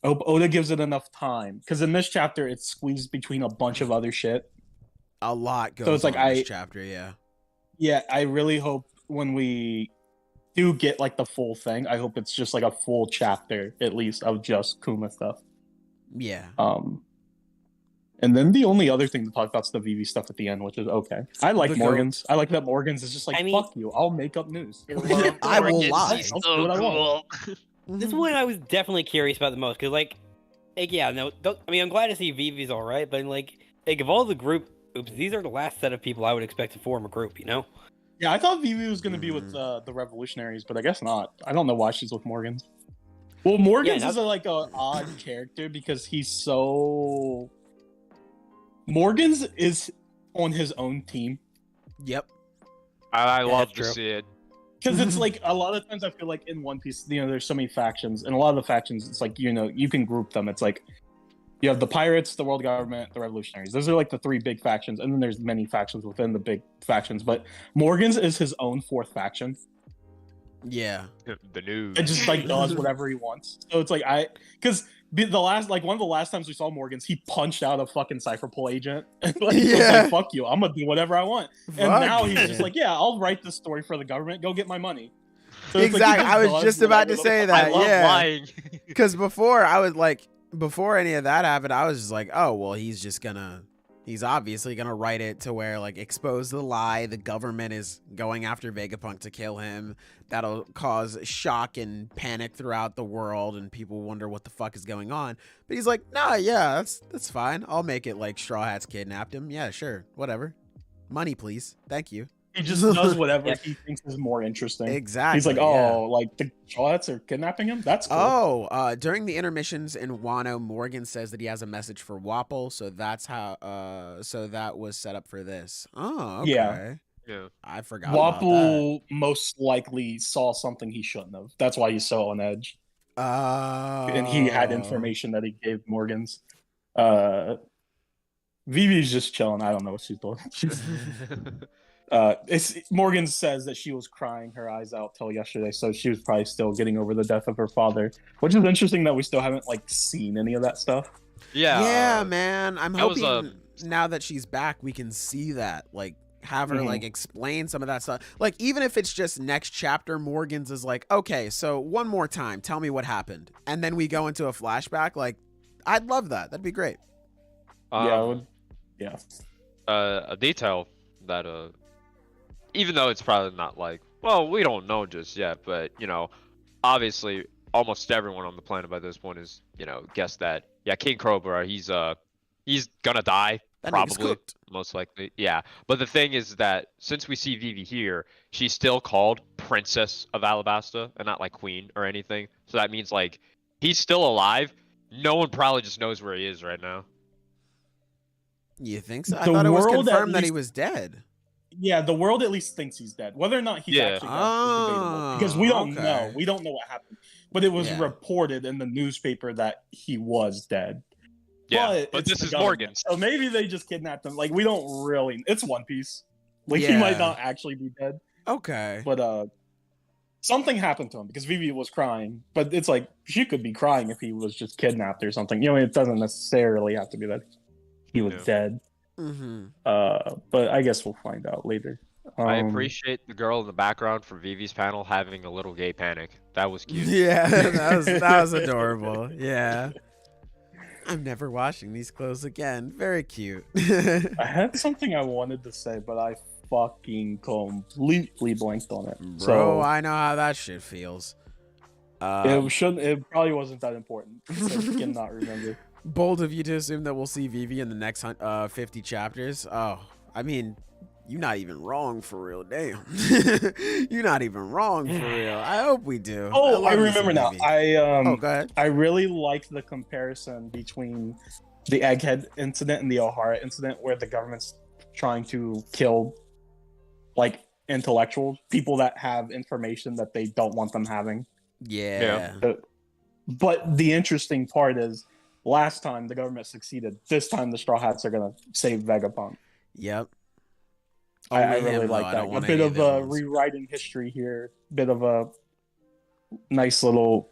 Oda gives it enough time, because in this chapter it's squeezed between a bunch of other shit. A lot goes on in this chapter, yeah. Yeah, I really hope when we do get like the full thing, I hope it's just like a full chapter at least of just Kuma stuff. Yeah. And then the only other thing to talk about is the Vivi stuff at the end, which is okay. I like Morgan's. I like that Morgan's is just like, fuck you, I'll make up news. I will lie. So cool. This is what I was definitely curious about the most, because like yeah, no, I'm glad to see Vivi's all right, but like of all the group, these are the last set of people I would expect to form a group, you know? Yeah, I thought Vivi was going to be with the Revolutionaries, but I guess not. I don't know why she's with Morgan's. Well, Morgan's is like an odd character because he's so... Morgan's is on his own team. Yep. I love to see it. Because it's like, a lot of times I feel like in One Piece, there's so many factions, and a lot of the factions, it's like, you can group them. It's like, you have the pirates, the world government, the revolutionaries. Those are like the three big factions, and then there's many factions within the big factions. But Morgan's is his own fourth faction. Yeah. The news. It just like does whatever he wants. So it's like because one of the last times we saw Morgan's, he punched out a fucking Cypherpole agent. And he was like, fuck you, I'm gonna do whatever I want. And now he's just like, yeah, I'll write this story for the government. Go get my money. So exactly. Like, I was just about to say that. I love lying. Because before I was like, before any of that happened, I was just like, oh, well, he's obviously gonna write it to where, like, expose the lie. The government is going after Vegapunk to kill him. That'll cause shock and panic throughout the world, and people wonder what the fuck is going on. But he's like, nah, yeah, that's fine. I'll make it like Straw Hats kidnapped him. Yeah, sure, whatever. Money, please. Thank you. He just does whatever he thinks is more interesting. Exactly. He's like, like the Straw Hats are kidnapping him? That's cool. During the intermissions in Wano, Morgan says that he has a message for Wapol, so that's how so that was set up for this. Oh, okay. Yeah. I forgot Wapol most likely saw something he shouldn't have. That's why he's so on edge. And he had information that he gave Morgan's. Vivi's just chilling. I don't know what she's doing. Morgan says that she was crying her eyes out till yesterday, so she was probably still getting over the death of her father, which is interesting that we still haven't like seen any of that stuff. Yeah, man. I'm hoping now that she's back, we can see that, like, have her like explain some of that stuff. Like, even if it's just next chapter, Morgan's is like, okay, so one more time, tell me what happened, and then we go into a flashback. Like, I'd love that. That'd be great. A detail that even though it's probably not like, well, we don't know just yet, but obviously almost everyone on the planet by this point is guessed that King Cobra, he's gonna die. Probably, most likely, yeah. But the thing is that since we see Vivi here, she's still called Princess of Alabasta and not like Queen or anything. So that means like he's still alive. No one probably just knows where he is right now. You think so? I thought it was confirmed that he was dead. Yeah, the world at least thinks he's dead. Whether or not he's actually dead is debatable, because we don't know. We don't know what happened. But it was reported in the newspaper that he was dead. Yeah, but this is Morgan. So maybe they just kidnapped him. Like, we don't really... It's One Piece. Like, he might not actually be dead. Okay. But something happened to him, because Vivi was crying. But it's like, she could be crying if he was just kidnapped or something. It doesn't necessarily have to be that he was dead. But I guess we'll find out later. I appreciate the girl in the background from Vivi's panel having a little gay panic. That was cute. Yeah, that was adorable. Yeah. I'm never washing these clothes again. Very cute. I had something I wanted to say, but I fucking completely blanked on it. Bro, I know how that shit feels. It probably wasn't that important. I cannot remember. Bold of you to assume that we'll see Vivi in the next 50 chapters. Oh, I mean, you're not even wrong for real. Damn. You're not even wrong for real. I hope we do. Oh, I remember now. Go ahead. I really liked the comparison between the Egghead incident and the Ohara incident, where the government's trying to kill like intellectuals, people that have information that they don't want them having. Yeah. But the interesting part is, last time the government succeeded. This time the Straw Hats are gonna save Vegapunk. Yep. I really like that. A bit of a rewriting history here. Bit of a nice little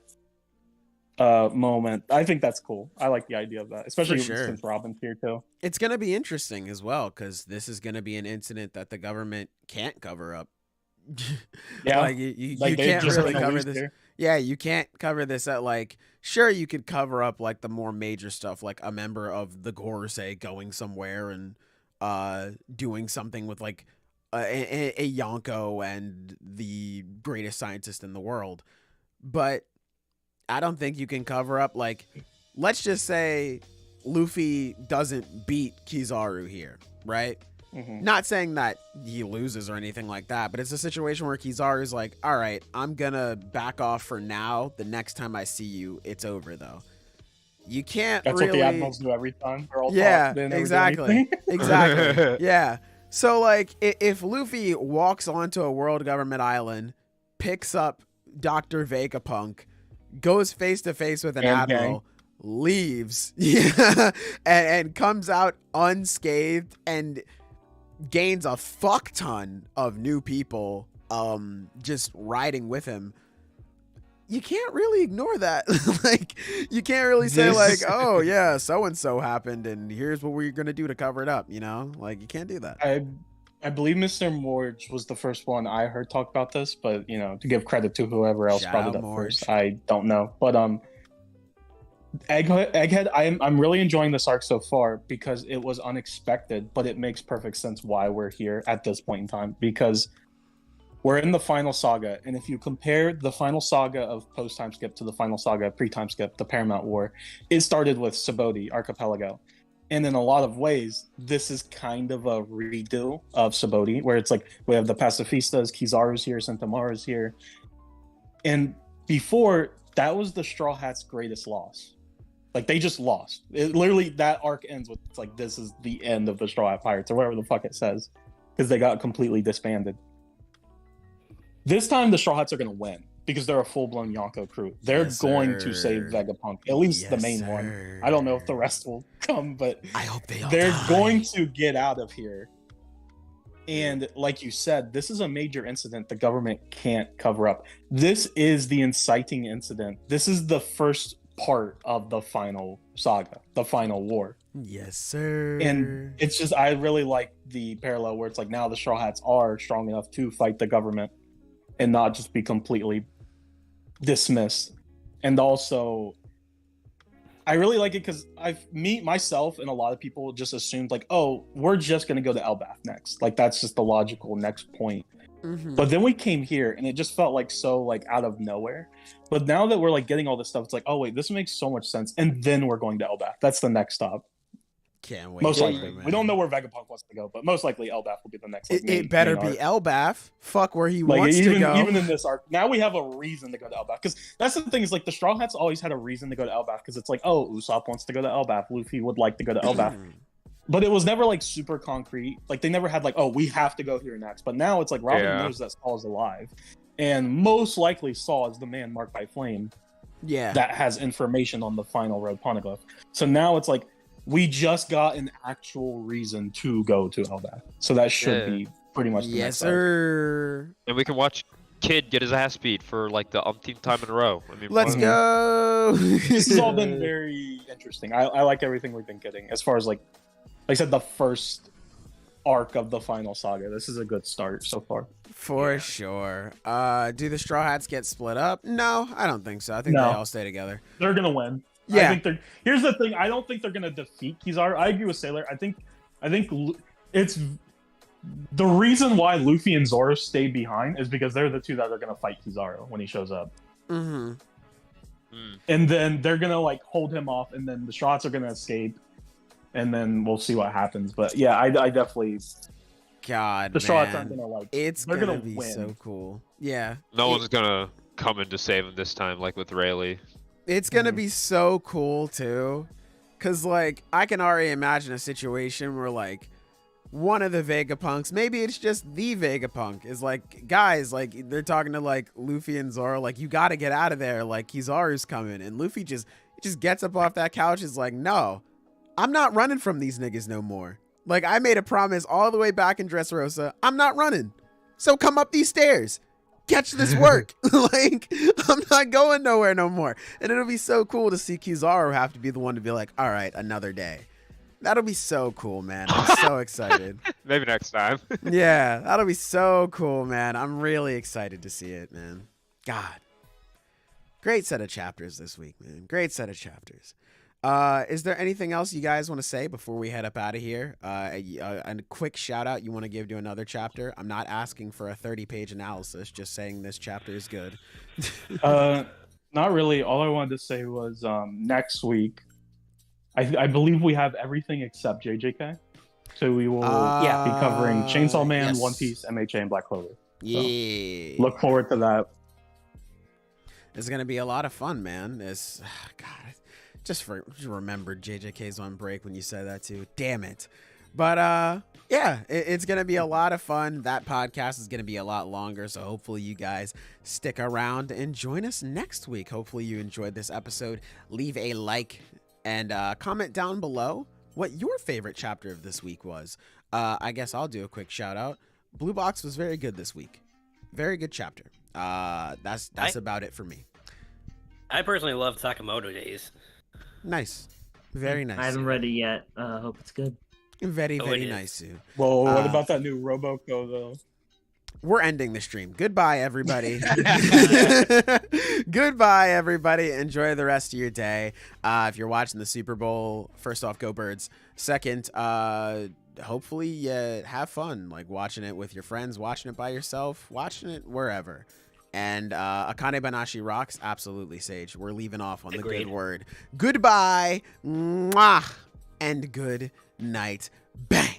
moment. I think that's cool. I like the idea of that, especially since Robin's here too. It's going to be interesting as well, because this is going to be an incident that the government can't cover up. Yeah, like you can't really cover this. Here. Yeah, you can't cover this at like. Sure, you could cover up like the more major stuff, like a member of the Gorosei going somewhere and doing something with like a Yonko and the greatest scientist in the world, but I don't think you can cover up, like, let's just say Luffy doesn't beat Kizaru here, right? Mm-hmm. Not saying that he loses or anything like that, but it's a situation where Kizaru's like, all right, I'm gonna back off for now. The next time I see you, it's over, though. You can't That's really... what the admirals do every time. They're all exactly. Exactly. Yeah. So, like, if Luffy walks onto a world government island, picks up Dr. Vegapunk, goes face to face with an admiral, leaves, and comes out unscathed and gains a fuck ton of new people just riding with him, you can't really ignore that. Like, you can't really say like, oh yeah, so and so happened and here's what we're gonna do to cover it up, you know? Like, you can't do that. I believe Mr. Morge was the first one I heard talk about this, but, you know, to give credit to whoever else brought it up first, I don't know. But Egghead, I'm really enjoying this arc so far because it was unexpected, but it makes perfect sense why we're here at this point in time, because we're in the final saga, and if you compare the final saga of post-time skip to the final saga pre-time skip, the Paramount War, it started with Sabaody Archipelago. And in a lot of ways, this is kind of a redo of Sabaody, where it's like we have the pacifistas, Kizaru's here, Sentomaru's here. And before, that was the Straw Hats' greatest loss. Like, they just lost. It literally, that arc ends with, it's like, this is the end of the Straw Hat Pirates, or whatever the fuck it says, because they got completely disbanded. This time, the Straw Hats are going to win, because they're a full-blown Yonko crew. They're going to save Vegapunk, at least the main one. I don't know if the rest will come, but I hope they're going to get out of here. And like you said, this is a major incident the government can't cover up. This is the inciting incident. This is the first part of the final saga, the final war. Yes, sir. And it's just, I really like the parallel where it's like now the Straw Hats are strong enough to fight the government and not just be completely dismissed. And also, I really like it because myself and a lot of people just assumed like, oh, we're just going to go to Elbaf next. Like, that's just the logical next point. Mm-hmm. But then we came here and it just felt like so like out of nowhere. But now that we're like getting all this stuff, it's like, oh wait, this makes so much sense. And then we're going to Elbaf. That's the next stop. Can't wait. Most likely. We don't know where Vegapunk wants to go, but most likely Elbaf will be the next. Like, it better be Elbaf. Fuck where he like, wants to go. Even in this arc, now we have a reason to go to Elbaf. Because that's the thing, is like the Straw Hats always had a reason to go to Elbaf. Because it's like, oh, Usopp wants to go to Elbaf. Luffy would like to go to Elbaf. But it was never like super concrete. Like, they never had like, oh, we have to go here next. But now it's like Robin knows that Saul is alive. And most likely Saul is the man marked by flame. Yeah. That has information on the final road poneglyph. So now it's like, we just got an actual reason to go to Elbaf. So that should be pretty much the next sir. And we can watch Kid get his ass beat for like the umpteenth time in a row. I mean, let's go. This has all been very interesting. I like everything we've been getting. As far as like I said, the first arc of the final saga. This is a good start so far. For sure. Do the Straw Hats get split up? No, I don't think so. I think they all stay together. They're gonna win. Yeah. Here's the thing. I don't think they're gonna defeat Kizaru. I agree with Sailor. I think it's the reason why Luffy and Zoro stay behind is because they're the two that are gonna fight Kizaru when he shows up. Mm-hmm. And then they're gonna like hold him off, and then the Straw Hats are gonna escape, and then we'll see what happens. But yeah, I definitely. God, the Straw Hats aren't gonna like. They're gonna be win. So cool. Yeah. No one's gonna come in to save him this time, like with Rayleigh. It's gonna be so cool too, cause like I can already imagine a situation where like one of the Vegapunks. Maybe it's just the Vegapunk. Is like, guys, like they're talking to like Luffy and Zoro, like, you got to get out of there. Like, Kizaru's coming. And Luffy just gets up off that couch. Is like, no, I'm not running from these niggas no more. Like, I made a promise all the way back in Dressrosa. I'm not running. So come up these stairs. Catch this work. Like, I'm not going nowhere no more. And it'll be so cool to see Kizaru have to be the one to be like, all right, another day. That'll be so cool, man. I'm so excited. Maybe next time. Yeah, that'll be so cool, man. I'm really excited to see it, man. God. Great set of chapters this week, man. Great set of chapters. Is there anything else you guys want to say before we head up out of here? A quick shout out you want to give to another chapter? I'm not asking for a 30-page analysis, just saying this chapter is good. Not really. All I wanted to say was next week, I believe we have everything except JJK. So we will be covering Chainsaw Man, yes. One Piece, MHA, and Black Clover. Yeah. So look forward to that. It's going to be a lot of fun, man. God, just remembered JJK's on break when you said that too. Damn it. But yeah, it's going to be a lot of fun. That podcast is going to be a lot longer. So hopefully you guys stick around and join us next week. Hopefully you enjoyed this episode. Leave a like and comment down below what your favorite chapter of this week was. I guess I'll do a quick shout out. Blue Box was very good this week. Very good chapter. That's about it for me. I personally loved Sakamoto Days. Nice. Very nice. I haven't read it yet. Hope it's good. Very nice, dude. Well, what about that new Roboco, though? We're ending the stream. Goodbye, everybody. Goodbye, everybody. Enjoy the rest of your day. If you're watching the Super Bowl, first off, go Birds. Second, hopefully have fun, like watching it with your friends, watching it by yourself, watching it wherever. And Akane Banashi rocks. Absolutely, Sage. We're leaving off on the good word. Goodbye. Mwah. And good night. Bang.